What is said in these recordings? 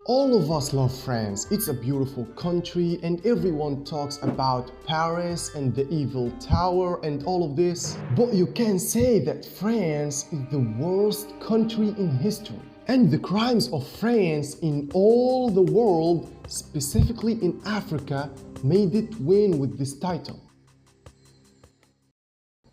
All of us love France. It's a beautiful country and everyone talks about Paris and the Eiffel Tower and all of this. But you can say that France is the worst country in history. And the crimes of France in all the world, specifically in Africa, made it win with this title.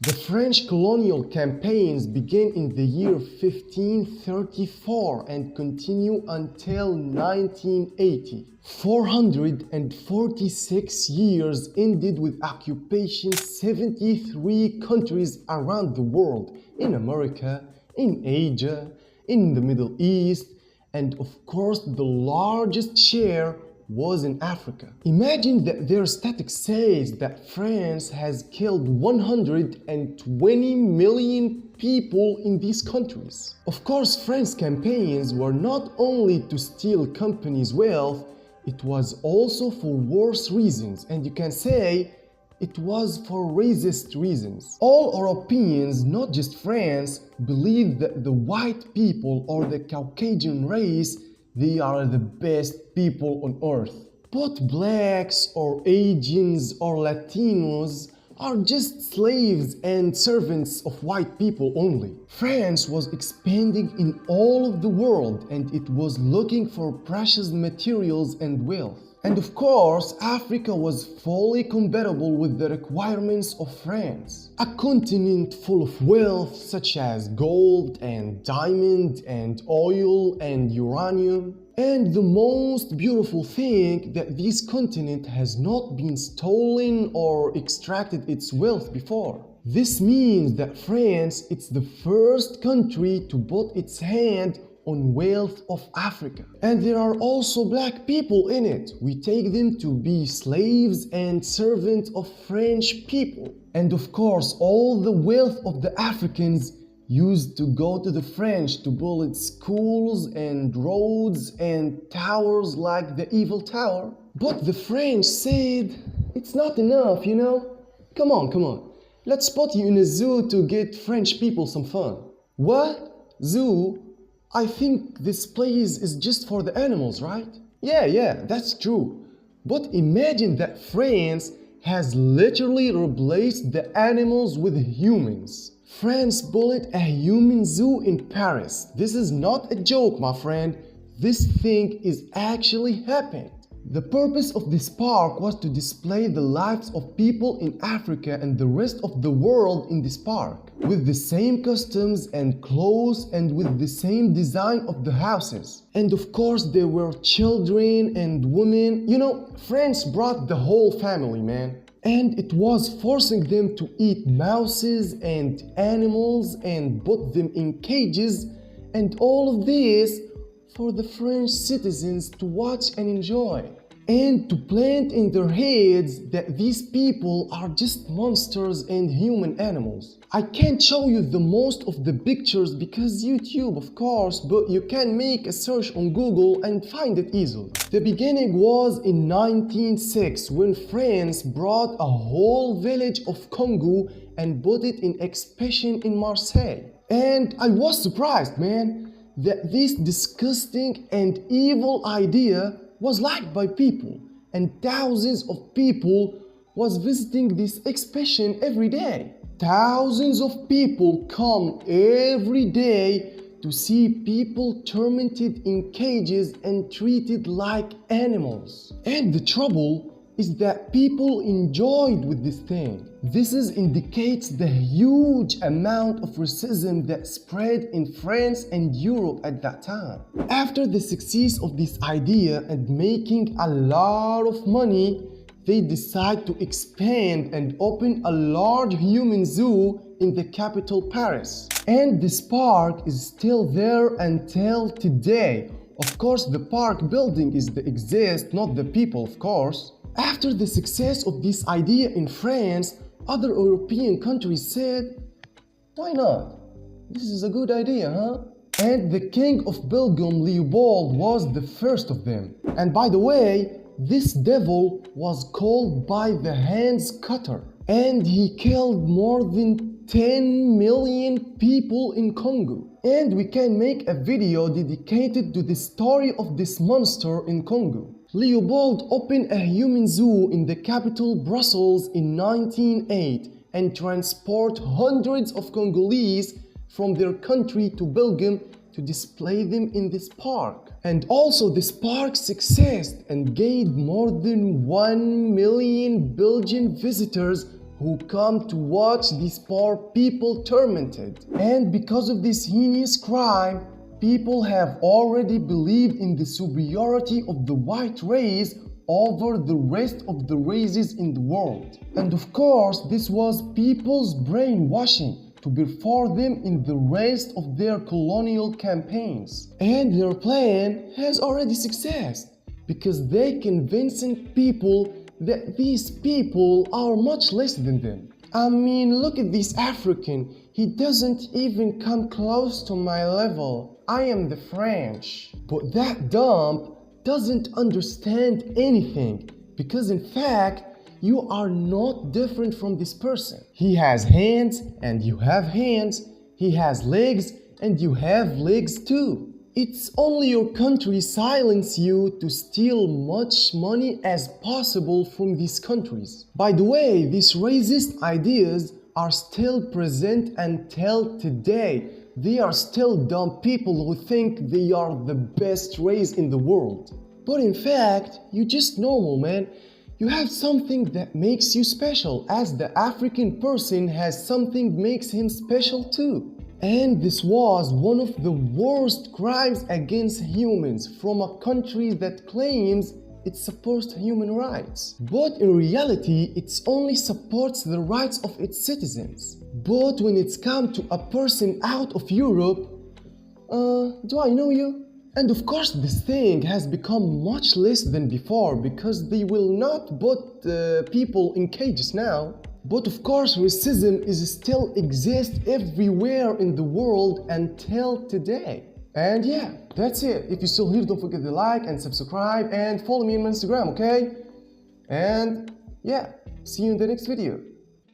The French colonial campaigns began in the year 1534 and continue until 1980. 446 years ended with occupation 73 countries around the world, in America, in Asia, in the Middle East, and of course the largest share was in Africa. Imagine that their statistics says that France has killed 120 million people in these countries. Of course, France's campaigns were not only to steal companies' wealth, it was also for worse reasons, and you can say it was for racist reasons. All Europeans, not just France, believe that the white people or the Caucasian race they are the best people on earth. But blacks or Asians or Latinos are just slaves and servants of white people only. France was expanding in all of the world and it was looking for precious materials and wealth. And of course, Africa was fully compatible with the requirements of France. A continent full of wealth such as gold and diamond and oil and uranium. And the most beautiful thing that this continent has not been stolen or extracted its wealth before. This means that France is the first country to put its hand on wealth of Africa. And there are also black people in it. We take them to be slaves and servants of French people. And of course, all the wealth of the Africans used to go to the French to build schools and roads and towers like the Eiffel Tower. But the French said, it's not enough, you know? Come on. Let's put you in a zoo to get French people some fun. What? Zoo? I think this place is just for the animals, right? Yeah, that's true. But imagine that France has literally replaced the animals with humans. France built a human zoo in Paris. This is not a joke, my friend. This thing is actually happening. The purpose of this park was to display the lives of people in Africa and the rest of the world in this park, with the same customs and clothes and with the same design of the houses. And of course there were children and women. You know, France brought the whole family, man. And it was forcing them to eat mouses and animals and put them in cages, and all of this for the French citizens to watch and enjoy, and to plant in their heads that these people are just monsters and human animals. I can't show you the most of the pictures because YouTube, of course, but you can make a search on Google and find it easily. The beginning was in 1906 when France brought a whole village of Congo and put it in exhibition in Marseille. And I was surprised, man, that this disgusting and evil idea was liked by people, and thousands of people was visiting this exhibition every day. Thousands of people come every day to see people tormented in cages and treated like animals. And the trouble is that people enjoyed with this thing. This indicates the huge amount of racism that spread in France and Europe at that time. After the success of this idea and making a lot of money, they decide to expand and open a large human zoo in the capital Paris. And this park is still there until today. Of course, the park building exists, not the people, of course. After the success of this idea in France, other European countries said, why not? This is a good idea, huh? And the King of Belgium, Leopold, was the first of them. And by the way, this devil was called by the Hans Cutter, and he killed more than 10 million people in Congo. And we can make a video dedicated to the story of this monster in Congo. Leopold opened a human zoo in the capital Brussels in 1908 and transport hundreds of Congolese from their country to Belgium to display them in this park. And also this park succeeded and gained more than 1 million Belgian visitors who come to watch these poor people tormented. And because of this heinous crime, people have already believed in the superiority of the white race over the rest of the races in the world. And of course, this was people's brainwashing to before them in the rest of their colonial campaigns. And their plan has already successed because they convinced people that these people are much less than them. I mean, look at this African. He doesn't even come close to my level. I am the French. But that dump doesn't understand anything because in fact, you are not different from this person. He has hands and you have hands. He has legs and you have legs too. It's only your country silence you to steal much money as possible from these countries. By the way, these racist ideas are still present until today. They are still dumb people who think they are the best race in the world. But in fact, you're just normal, man. You have something that makes you special, as the African person has something makes him special too. And this was one of the worst crimes against humans from a country that claims it supports human rights. But in reality, it only supports the rights of its citizens. But when it's come to a person out of Europe, do I know you? And of course this thing has become much less than before because they will not put people in cages now. But of course racism is still exists everywhere in the world until today. And yeah, that's it. If you're still here, don't forget to like and subscribe and follow me on Instagram, okay? And yeah, see you in the next video.